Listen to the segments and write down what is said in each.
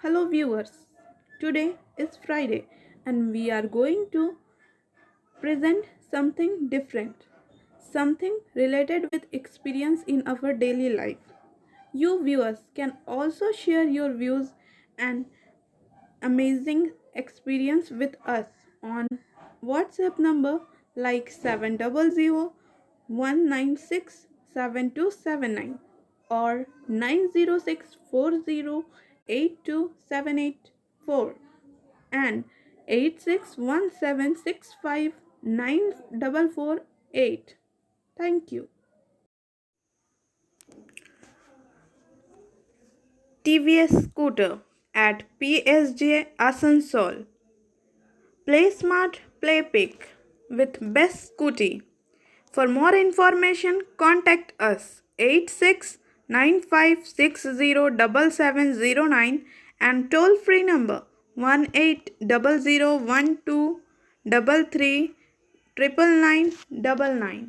Hello viewers, today is Friday and we are going to present something different, something related with experience in our daily life. You viewers can also share your views and amazing experience with us on WhatsApp number like 700-196-7279 or 906408278 and 8617659448. Thank you. TVS scooter at PSJ Asansol. Play smart, play pick with best scooty. For more information, contact us 8695607709 and toll free number 180012339999.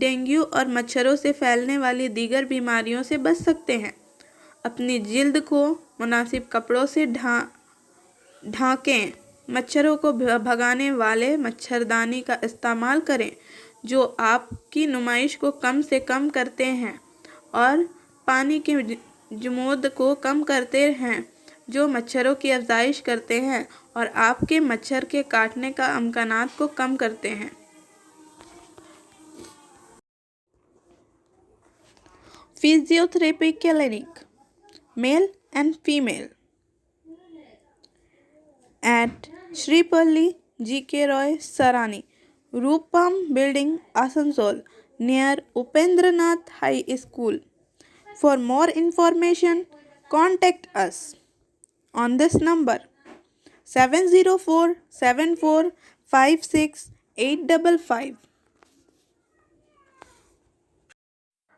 Dengue اور مچھروں سے پھیلنے والی دیگر بیماریوں سے بچ سکتے ہیں۔ اپنی جلد کو مناسب کپڑوں سے ڈھانکیں۔ مچھروں کو بھگانے والے مچھردانی کا استعمال کریں جو آپ کی نمائش کو کم سے کم کرتے ہیں اور پانی کے جمود کو کم کرتے ہیں جو مچھروں کی افزائش کرتے ہیں اور آپ کے مچھر کے کاٹنے کا امکانات کو کم کرتے ہیں۔ Physiotherapy clinic male and female at Shri Palli G.K. Roy Sarani, Rupam Building, Asansol, near Upendranath High School. For more information, contact us on this number 704-7456-855.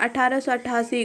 1888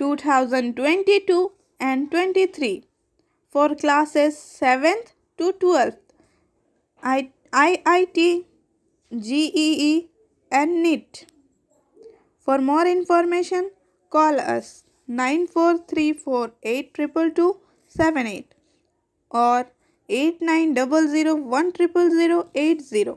2022 and 23 for classes 7th to 12th IIT, JEE and NEET. For more information, call us 9434822278 or 8900100080.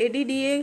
ADDA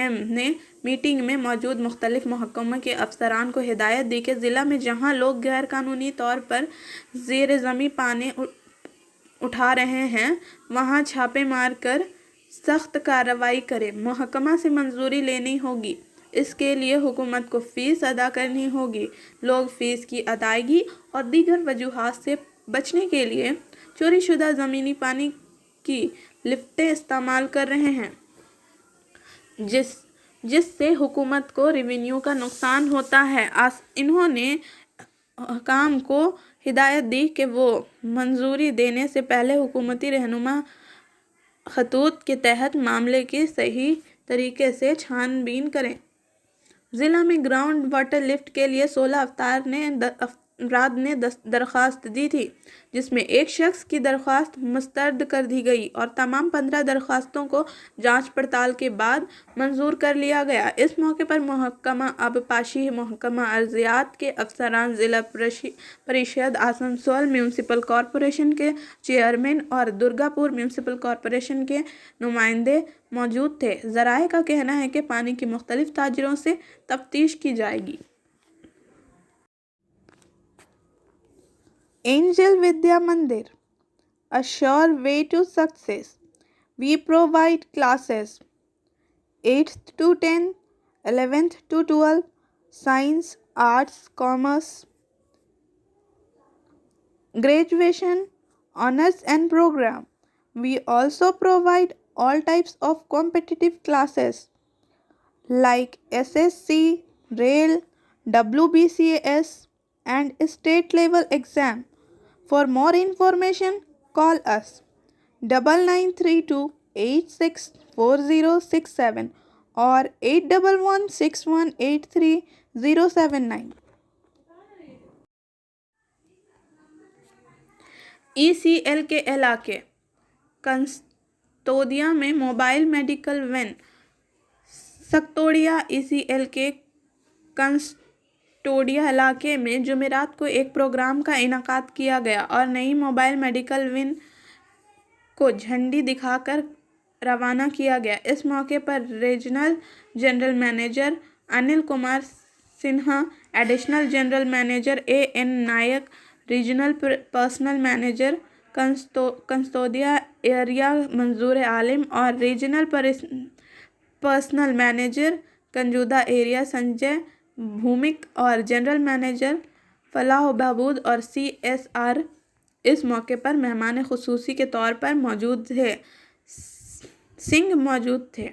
M نے meeting میں موجود مختلف محکموں کے افسران کو ہدایت دی کہ ضلع میں جہاں لوگ غیر قانونی طور پر زیر زمین پانی اٹھا رہے ہیں وہاں چھاپے مار کر سخت کارروائی کریں۔ محکمہ سے منظوری لینی ہوگی، اس کے لیے حکومت کو فیس ادا کرنی ہوگی۔ لوگ فیس کی ادائیگی اور دیگر وجوہات سے بچنے کے لیے چوری شدہ زمینی پانی کی لفٹیں استعمال کر رہے ہیں، جس سے حکومت کو ریونیو کا نقصان ہوتا ہے۔ انہوں نے حکام کو ہدایت دی کہ وہ منظوری دینے سے پہلے حکومتی رہنما خطوط کے تحت معاملے کی صحیح طریقے سے چھان بین کریں۔ ضلع میں گراؤنڈ واٹر لفٹ کے لیے 16 افراد نے درخواست دی تھی، جس میں ایک شخص کی درخواست مسترد کر دی گئی اور تمام 15 درخواستوں کو جانچ پڑتال کے بعد منظور کر لیا گیا۔ اس موقع پر محکمہ آبپاشی، محکمہ ارضیات کے افسران، ضلع پریشد آسنسول میونسپل کارپوریشن کے چیئرمین اور درگاپور میونسپل کارپوریشن کے نمائندے موجود تھے۔ ذرائع کا کہنا ہے کہ پانی کی مختلف تاجروں سے تفتیش کی جائے گی۔ Angel Vidya Mandir, a sure way to success. We provide classes 8th to 10, 11th to 12, science, arts, commerce, graduation, honors and program. We also provide all types of competitive classes like SSC, Rail, WBCS and state level exam. For more information, call us 9932864067 or 8116183079. ECL کے علاقے کنستودیا میں mobile medical when. سکتوڑیا ECL کے کنسٹوڈیا علاقے میں جمعرات کو ایک programme کا انعقاد کیا گیا اور نئی موبائل میڈیکل وین کو جھنڈی دکھا کر روانہ کیا گیا۔ اس موقع پر regional general manager Anil Kumar Sinha, additional general manager AN Naik, regional personnel manager Kunustoria area Manzoor Alam اور regional personnel manager Kajora area Sanjay Bhowmick اور جنرل منیجر فلاح و بہبود اور CSR اس موقع پر مہمان خصوصی کے طور پر سنگھ موجود تھے۔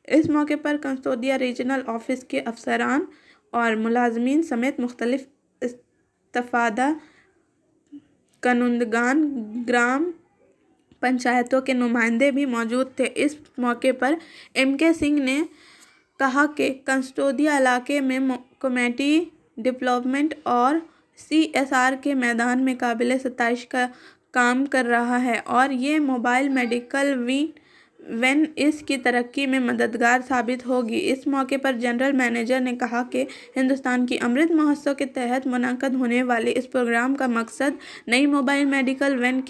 اس موقع پر کنسٹودیا ریجنل آفس کے افسران اور ملازمین سمیت مختلف استفادہ کنندگان گرام پنچایتوں کے نمائندے بھی موجود تھے۔ اس موقع پر MK سنگھ نے کہا کہ کنسٹودیا علاقے میں کمیونٹی ڈیولپمنٹ اور CSR کے میدان میں قابل ستائش کا کام کر رہا ہے اور یہ موبائل میڈیکل وین اس کی ترقی میں مددگار ثابت ہوگی۔ اس موقع پر جنرل منیجر نے کہا کہ ہندوستان کی امرت مہوتسو کے تحت منعقد ہونے والے اس پروگرام کا مقصد نئی موبائل میڈیکل وین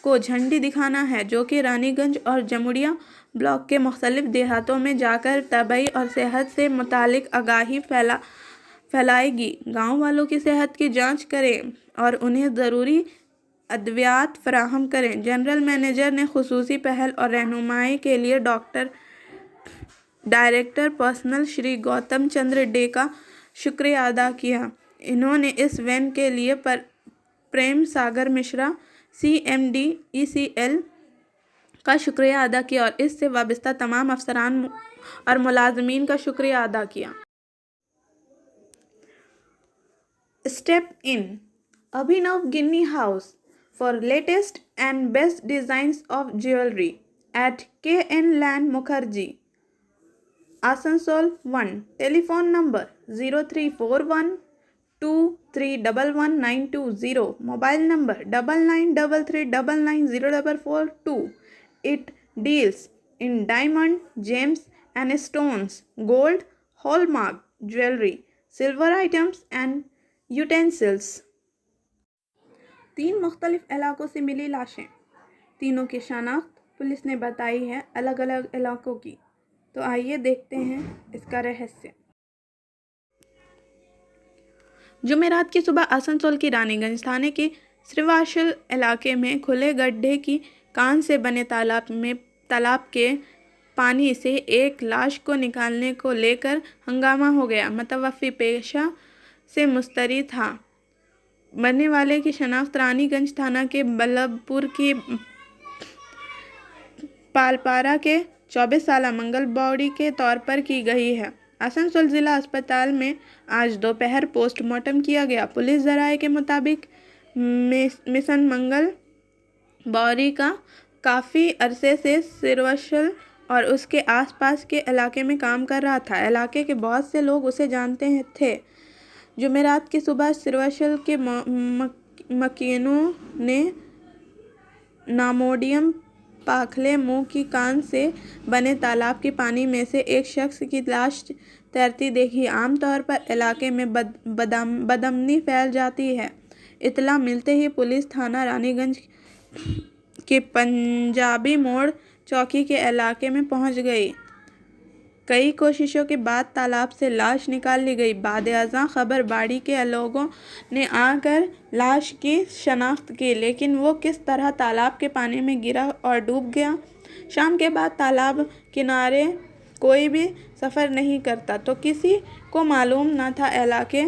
کو جھنڈی دکھانا ہے، جو کہ رانی گنج اور جموڑیا بلاک کے مختلف دیہاتوں میں جا کر طبی اور صحت سے متعلق آگاہی پھیلائے گی، گاؤں والوں کی صحت کی جانچ کریں اور انہیں ضروری ادویات فراہم کریں۔ جنرل منیجر نے خصوصی پہل اور رہنمائی کے لیے ڈائریکٹر پرسنل شری گوتم چندر ڈے کا شکریہ ادا کیا۔ انہوں نے اس وین کے لیے پریم ساگر مشرا CMD ECL کا شکریہ ادا کیا اور اس سے وابستہ تمام افسران اور ملازمین کا شکریہ ادا کیا۔ Step in Abhinav Guni house for latest and best designs of jewellery at KN lane Mukherjee, Asansol 1۔ Telephone number 0341231192 mobile number 9933990442۔ It deals in diamond, gems and stones, gold, hallmark jewelry, silver items and utensils۔ 3 مختلف علاقوں سے ملی لاشیں، تینوں کی شناخت police نے بتائی ہے۔ الگ الگ علاقوں کی تو آئیے دیکھتے ہیں اس کا رہسیہ۔ جمعرات کی صبح آسنسول کی رانی گنج تھانے کے سرواشل علاقے میں کھلے گڈھے کی کان سے بنے تالاب کے پانی سے ایک لاش کو نکالنے کو لے کر ہنگامہ ہو گیا۔ متوفی پیشہ سے مستری تھا۔ مرنے والے کی شناخت رانی گنج تھانہ کے بلب پور کی پالپارا کے 24 سالہ منگل باوڑی کے طور پر کی گئی ہے۔ آسنسول ضلع اسپتال میں آج دوپہر پوسٹ مارٹم کیا گیا۔ پولیس ذرائع کے مطابق مسن منگل باوڑی کا کافی عرصے سے سرواشل اور اس کے آس پاس کے علاقے میں کام کر رہا تھا۔ علاقے کے بہت سے لوگ اسے جانتے تھے۔ جمعرات کی صبح سرواشل کے مکینوں نے ناموڈیم پاکھلے منہ کی کان سے بنے تالاب کے پانی میں سے ایک شخص کی لاش تیرتی دیکھی۔ عام طور پر علاقے میں بدامنی پھیل جاتی ہے۔ اطلاع ملتے ہی پولیس تھانہ رانی گنج کے پنجابی موڑ چوکی کے علاقے میں پہنچ گئی۔ کئی کوششوں کے بعد تالاب سے لاش نکال لی گئی۔ بعد ازاں خبر باڑی کے لوگوں نے آ کر لاش کی شناخت کی، لیکن وہ کس طرح تالاب کے پانی میں گرا اور ڈوب گیا۔ شام کے بعد تالاب کنارے کوئی بھی سفر نہیں کرتا تو کسی کو معلوم نہ تھا۔ علاقے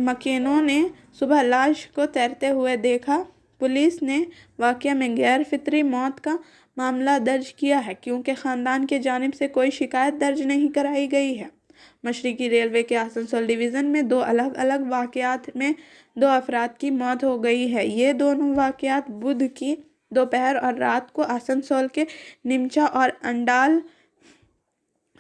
مکینوں نے صبح لاش کو تیرتے ہوئے دیکھا۔ پولیس نے واقعہ میں غیر فطری موت کا معاملہ درج کیا ہے، کیونکہ خاندان کی جانب سے کوئی شکایت درج نہیں کرائی گئی ہے۔ مشرقی ریلوے کے آسنسول ڈویژن میں 2 الگ الگ واقعات میں 2 افراد کی موت ہو گئی ہے۔ یہ دونوں واقعات بدھ کی دوپہر اور رات کو آسنسول کے نمچا اور انڈال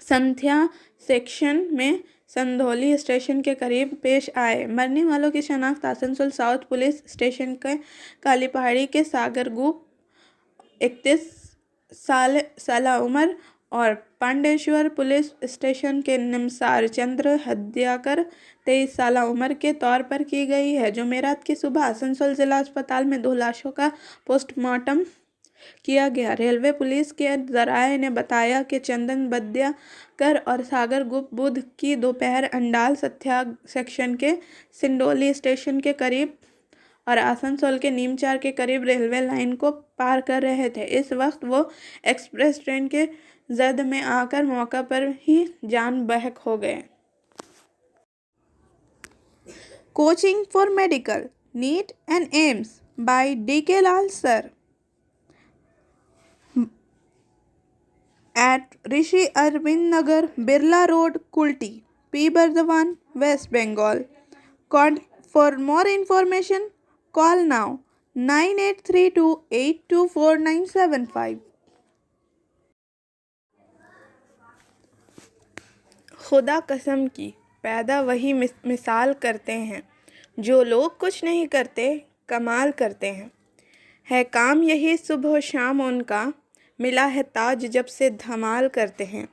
سنتھیا سیکشن میں سندھولی اسٹیشن کے قریب پیش آئے۔ مرنے والوں کی شناخت آسنسول ساؤتھ پولیس اسٹیشن کے کالی پہاڑی کے ساگر گوپ 31 سالہ عمر اور پانڈیشور پولیس اسٹیشن کے نمسار چندر ہدیاکر 23 سالہ عمر کے طور پر کی گئی ہے۔ جمعرات کی صبح آسنسول ضلع اسپتال میں 2 لاشوں کا پوسٹ مارٹم کیا گیا۔ ریلوے پولیس کے ذرائع نے بتایا کہ چندن ہدیاکر اور ساگر گوپ بدھ کی دوپہر انڈال سنتھیا سیکشن کے سنڈولی اسٹیشن کے قریب اور آسنسول کے نیمچار کے قریب ریلوے لائن کو پار کر رہے تھے۔ اس وقت وہ ایکسپریس ٹرین کے زد میں آ کر موقع پر ہی جان بحق ہو گئے۔ Coaching for medical NEET and AIIMS by D K. Lal sir at Rishi Arvind Nagar, Birla Road, Kulti, P. Bardhaman, West Bengal. For more information, call now 9832824975. خدا قسم کی پیدا وہی مثال کرتے ہیں جو لوگ کچھ نہیں کرتے، کمال کرتے ہیں۔ ہے کام یہی صبح و شام ان کا، ملا ہے تاج جب سے دھمال کرتے ہیں۔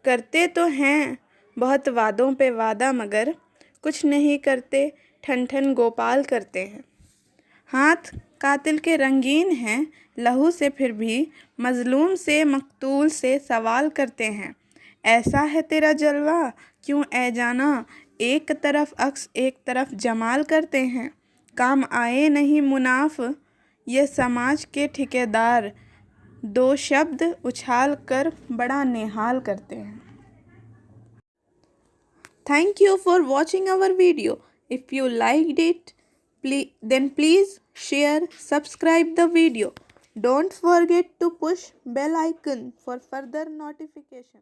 کرتے تو ہیں بہت وعدوں پہ وعدہ، مگر کچھ نہیں کرتے، ٹھن ٹھن گوپال کرتے ہیں۔ ہاتھ قاتل کے رنگین ہیں لہو سے، پھر بھی مظلوم سے مقتول سے سوال کرتے ہیں۔ ایسا ہے تیرا جلوہ کیوں اے جانا، ایک طرف عکس ایک طرف جمال کرتے ہیں۔ کام آئے نہیں مناف یہ سماج کے ٹھیکیدار، 2 شبد اچھال کر بڑا نہال کرتے ہیں۔ Thank you for watching our video. If you liked it, then please share, subscribe the video. Don't forget to push bell icon for further notification.